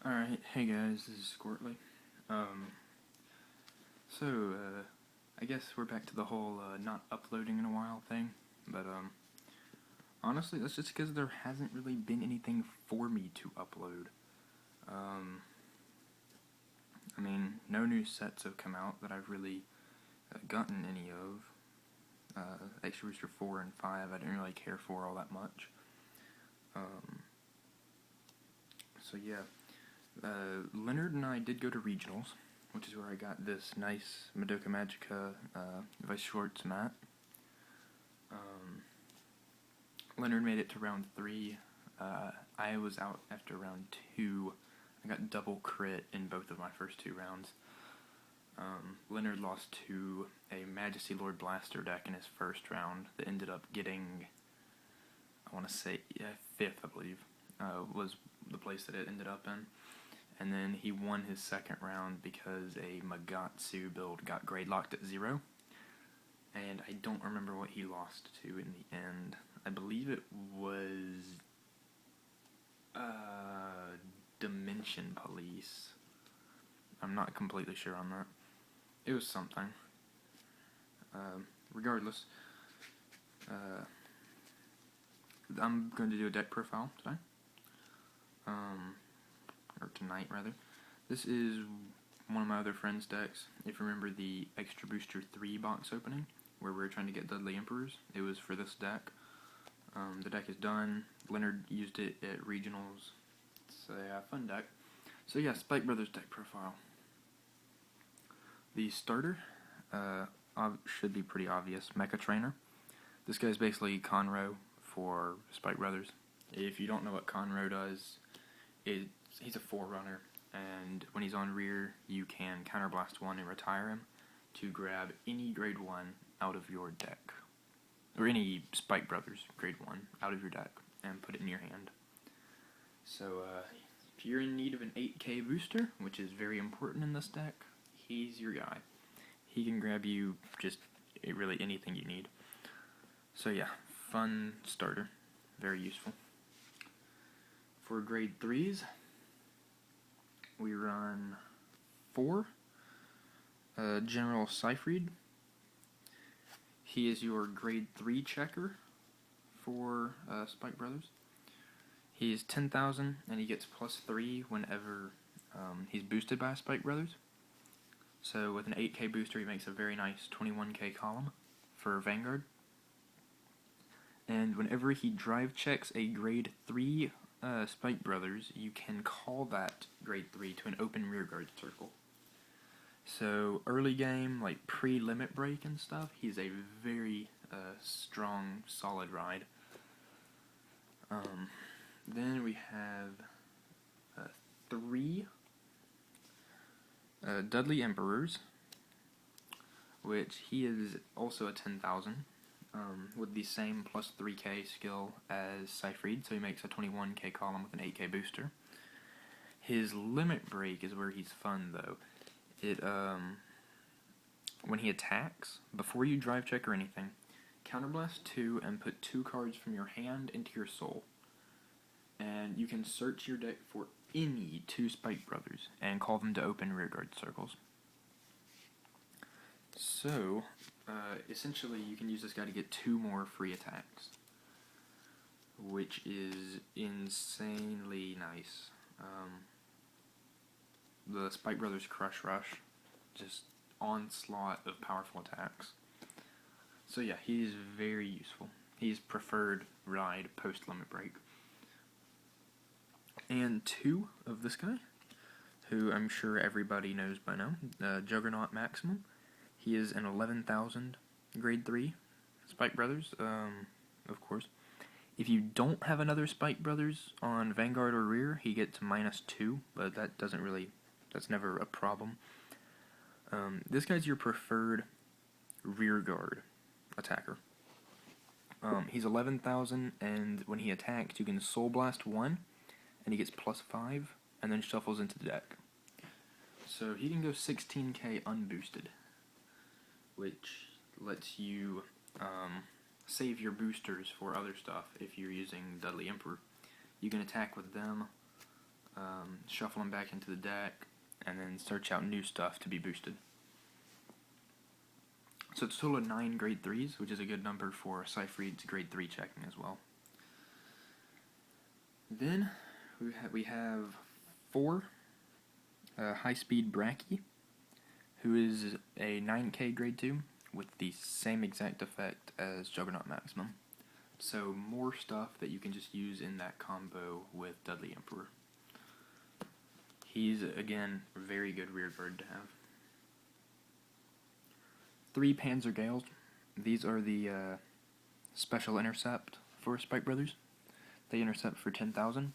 Alright, hey guys, this is Squirtly. So, I guess we're back to the whole not uploading in a while thing, but honestly, that's just because there hasn't really been anything for me to upload. I mean, no new sets have come out that I've really gotten any of. Extra Booster 4 and 5 I didn't really care for all that much. So yeah. Leonard and I did go to regionals, which is where I got this nice Madoka Magica Vice Schwartz mat. Leonard made it to round 3. I was out after round 2. I got double crit in both of my first 2 rounds. Leonard lost to a Majesty Lord Blaster deck in his first round that ended up getting, I want to say, 5th, I believe, was the place that it ended up in. And then he won his second round because a Magatsu build got grade locked at 0. And I don't remember what he lost to in the end. I believe it was Dimension Police. I'm not completely sure on that. It was something. Regardless, I'm going to do a deck profile today. Or tonight, rather. This is one of my other friend's decks. If you remember the Extra Booster 3 box opening, where we were trying to get Dudley Emperors, it was for this deck. The deck is done. Leonard used it at regionals. It's a fun deck. So yeah, Spike Brothers deck profile. The starter should be pretty obvious. Mecha Trainer. This guy's basically Conroe for Spike Brothers. If you don't know what Conroe does, he's a Forerunner, and when he's on rear, you can counterblast 1 and retire him to grab any grade 1 out of your deck. Or any Spike Brothers grade 1 out of your deck and put it in your hand. So, if you're in need of an 8k booster, which is very important in this deck, he's your guy. He can grab you just really anything you need. So yeah, fun starter. Very useful. For grade 3s, we run 4. General Seyfried. He is your grade 3 checker for Spike Brothers. He is 10,000, and he gets +3 whenever he's boosted by Spike Brothers. So with an 8k booster, he makes a very nice 21k column for Vanguard. And whenever he drive checks a grade 3 Spike Brothers, you can call that grade 3 to an open rearguard circle. So early game, like pre-limit break and stuff, he's a very strong, solid ride. Then we have 3 Dudley Emperors, which he is also a 10,000. With the same +3k skill as Seyfried, so he makes a 21k column with an 8k booster. His limit break is where he's fun, though. When he attacks, before you drive check or anything, counterblast 2 and put 2 cards from your hand into your soul. And you can search your deck for any 2 Spike Brothers and call them to open rearguard circles. So, essentially, you can use this guy to get 2 more free attacks, which is insanely nice. The Spike Brothers Crush Rush, just onslaught of powerful attacks. So yeah, he's very useful. He's preferred ride post-limit break. And 2 of this guy, who I'm sure everybody knows by now, Juggernaut Maximum. He is an 11,000 grade 3 Spike Brothers, of course. If you don't have another Spike Brothers on Vanguard or rear, he gets -2, but that's never a problem. This guy's your preferred rear guard attacker. He's 11,000, and when he attacks, you can Soul Blast 1, and he gets +5, and then shuffles into the deck. So he can go 16k unboosted, which lets you save your boosters for other stuff if you're using Dudley Emperor. You can attack with them shuffle them back into the deck, and then search out new stuff to be boosted. So it's a total of 9 grade 3s, which is a good number for Seyfried's grade 3 checking as well. Then we have 4 high-speed Bracky, who is a 9k grade 2 with the same exact effect as Juggernaut Maximum. So more stuff that you can just use in that combo with Dudley Emperor. He's, again, a very good rearguard to have. 3 Panzer Gales. These are the special intercept for Spike Brothers. They intercept for 10,000.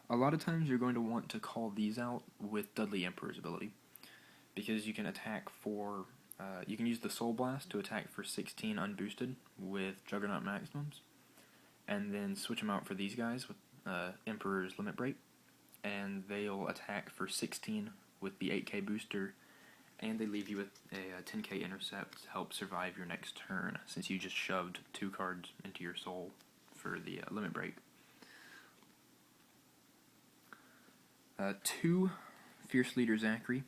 A lot of times you're going to want to call these out with Dudley Emperor's ability, because you can attack for, you can use the Soul Blast to attack for 16 unboosted with Juggernaut Maximums, and then switch them out for these guys with Emperor's Limit Break, and they'll attack for 16 with the 8k booster, and they leave you with a 10k intercept to help survive your next turn, since you just shoved 2 cards into your soul for the Limit Break. 2 Fierce Leader Zachary.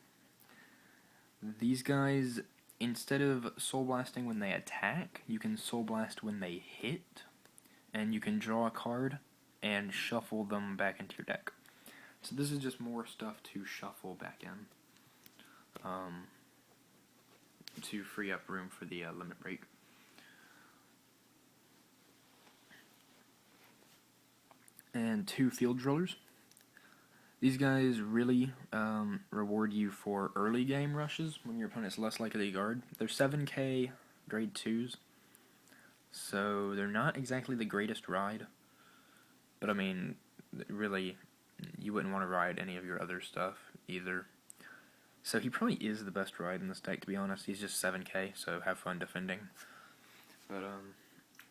These guys, instead of Soul Blasting when they attack, you can Soul Blast when they hit, and you can draw a card and shuffle them back into your deck. So this is just more stuff to shuffle back in, to free up room for the Limit Break. And 2 Field Drillers. These guys really reward you for early game rushes when your opponent's less likely to guard. They're 7k grade 2s, so they're not exactly the greatest ride, but I mean, really, you wouldn't want to ride any of your other stuff either. So he probably is the best ride in this deck, to be honest. He's just 7k, so have fun defending. But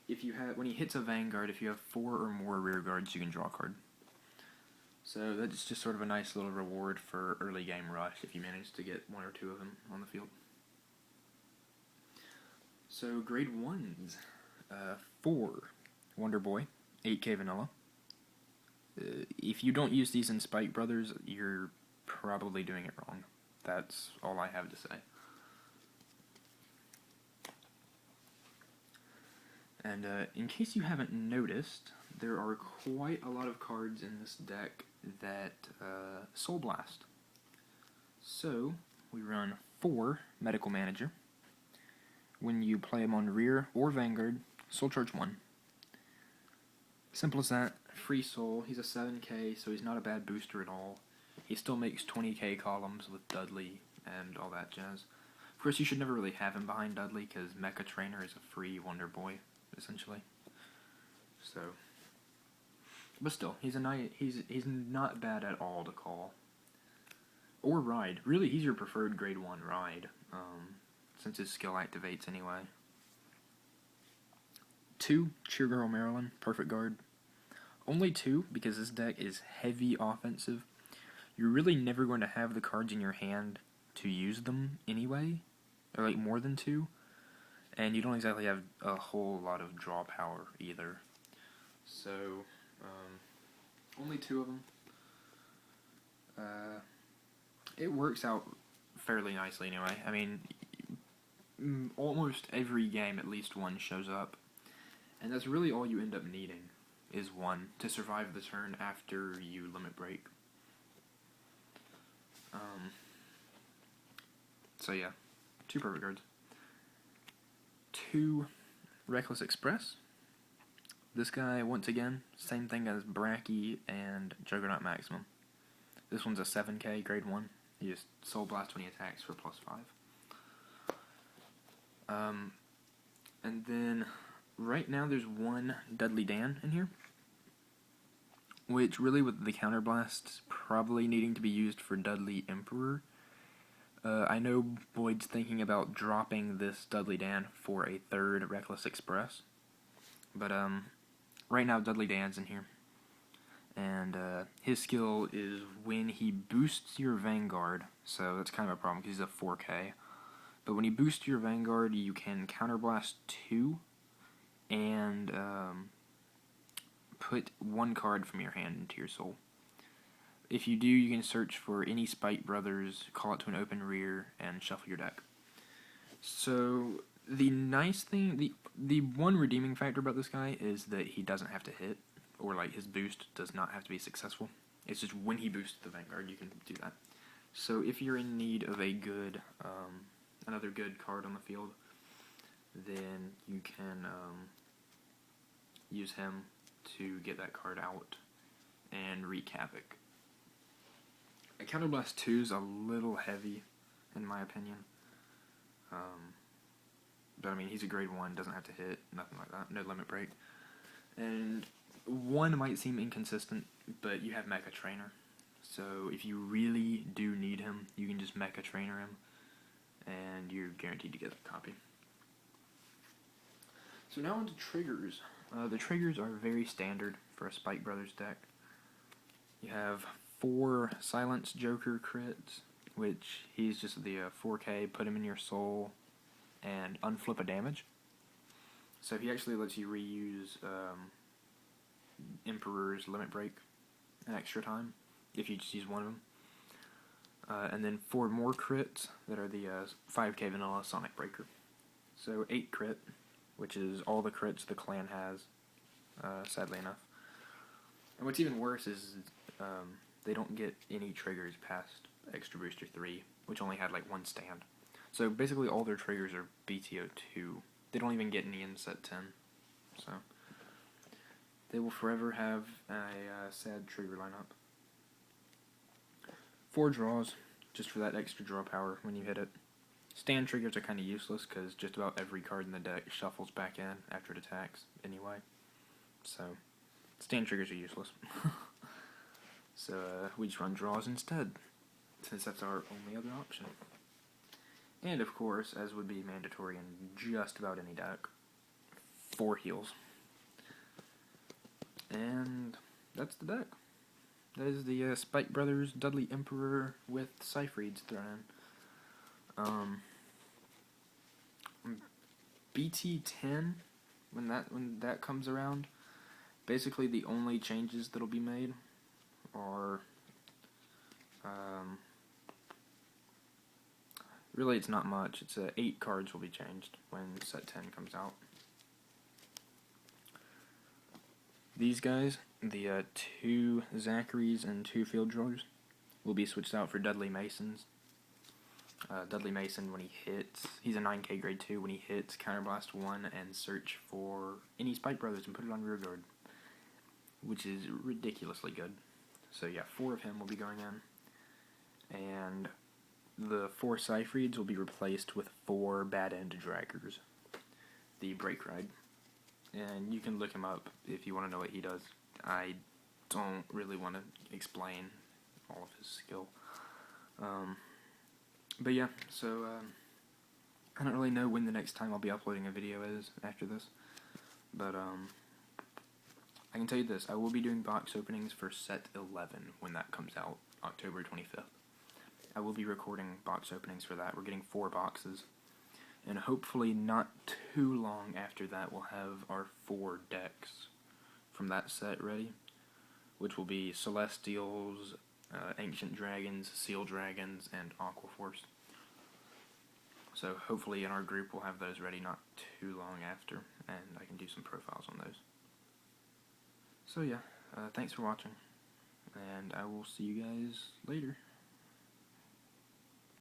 if you have, when he hits a Vanguard, if you have 4 or more rear guards, you can draw a card. So that's just sort of a nice little reward for early game rush if you manage to get 1 or 2 of them on the field. So grade 1s, 4 Wonder Boy, 8k vanilla. If you don't use these in Spike Brothers, you're probably doing it wrong. That's all I have to say. And in case you haven't noticed, there are quite a lot of cards in this deck that Soul Blast. So, we run 4 Medical Manager. When you play him on Rear or Vanguard, Soul Charge 1. Simple as that. Free Soul. He's a 7k, so he's not a bad booster at all. He still makes 20k columns with Dudley and all that jazz. Of course, you should never really have him behind Dudley, because Mecha Trainer is a free Wonder Boy, essentially. So, but still, he's not bad at all to call. Or ride. Really, he's your preferred grade 1 ride, since his skill activates anyway. 2, Cheer Girl Marilyn, perfect guard. Only 2, because this deck is heavy offensive. You're really never going to have the cards in your hand to use them anyway, or like more than 2, and you don't exactly have a whole lot of draw power either. So, only 2 of them. It works out fairly nicely anyway. I mean, almost every game at least 1 shows up, and that's really all you end up needing, is 1 to survive the turn after you Limit Break. So yeah, 2 perfect guards. 2 Reckless Express. This guy, once again, same thing as Bracky and Juggernaut Maximum. This one's a 7k, grade 1. He just Soul Blast when he attacks for +5. And then, right now there's 1 Dudley Dan in here, which really, with the counterblasts probably needing to be used for Dudley Emperor, I know Boyd's thinking about dropping this Dudley Dan for a 3rd Reckless Express, but right now Dudley Dan's in here, and his skill is when he boosts your Vanguard, so that's kind of a problem because he's a 4k, but when you boost your Vanguard, you can counterblast 2, and put 1 card from your hand into your soul. if you do, you can search for any Spite Brothers, call it to an open rear, and shuffle your deck. So the nice thing, the one redeeming factor about this guy is that he doesn't have to hit, or like his boost does not have to be successful. It's just when he boosts the Vanguard, you can do that. So if you're in need of a good, another good card on the field, then you can use him to get that card out and wreak havoc. A Counterblast 2 is a little heavy, in my opinion. But I mean, he's a grade 1, doesn't have to hit, nothing like that, no limit break. And 1 might seem inconsistent, but you have Mecha Trainer. So if you really do need him, you can just Mecha Trainer him, and you're guaranteed to get a copy. So now on to triggers. The triggers are very standard for a Spite Brothers deck. You have 4 Silence Joker crits, which he's just the 4K, put him in your soul, and unflip a damage. So he actually lets you reuse Emperor's Limit Break an extra time, if you just use one of them. And then 4 more crits that are the 5K Vanilla Sonic Breaker. So 8 crit, which is all the crits the clan has, sadly enough. And what's even worse is they don't get any triggers past Extra Booster 3, which only had like 1 stand. So basically all their triggers are BTO 2. They don't even get any in set 10. So they will forever have a sad trigger lineup. 4 draws, just for that extra draw power when you hit it. Stand triggers are kind of useless because just about every card in the deck shuffles back in after it attacks anyway. So stand triggers are useless. So we just run draws instead, since that's our only other option. And of course, as would be mandatory in just about any deck, 4 heals. And that's the deck. That is the Spite Brothers Dudley Emperor with Cyphreeds thrown in. BT10, when that comes around, basically the only changes that'll be made are really it's not much. It's 8 cards will be changed when set 10 comes out. These guys, the 2 Zacharys and 2 Field Drawers, will be switched out for Dudley Masons. Dudley Mason, when he hits, he's a 9K grade 2. When he hits, Counterblast 1 and search for any Spite Brothers and put it on rear guard, which is ridiculously good. So yeah, 4 of him will be going in, and the 4 Cyphreeds will be replaced with 4 Bad End Draggers, the Break Ride. And you can look him up if you want to know what he does. I don't really want to explain all of his skill. But yeah, so I don't really know when the next time I'll be uploading a video is after this. But I can tell you this, I will be doing box openings for set 11 when that comes out, October 25th. I will be recording box openings for that. We're getting 4 boxes. And hopefully not too long after that we'll have our 4 decks from that set ready, which will be Celestials, Ancient Dragons, Seal Dragons, and Aquaforce. So hopefully in our group we'll have those ready not too long after, and I can do some profiles on those. So yeah, thanks for watching, and I will see you guys later.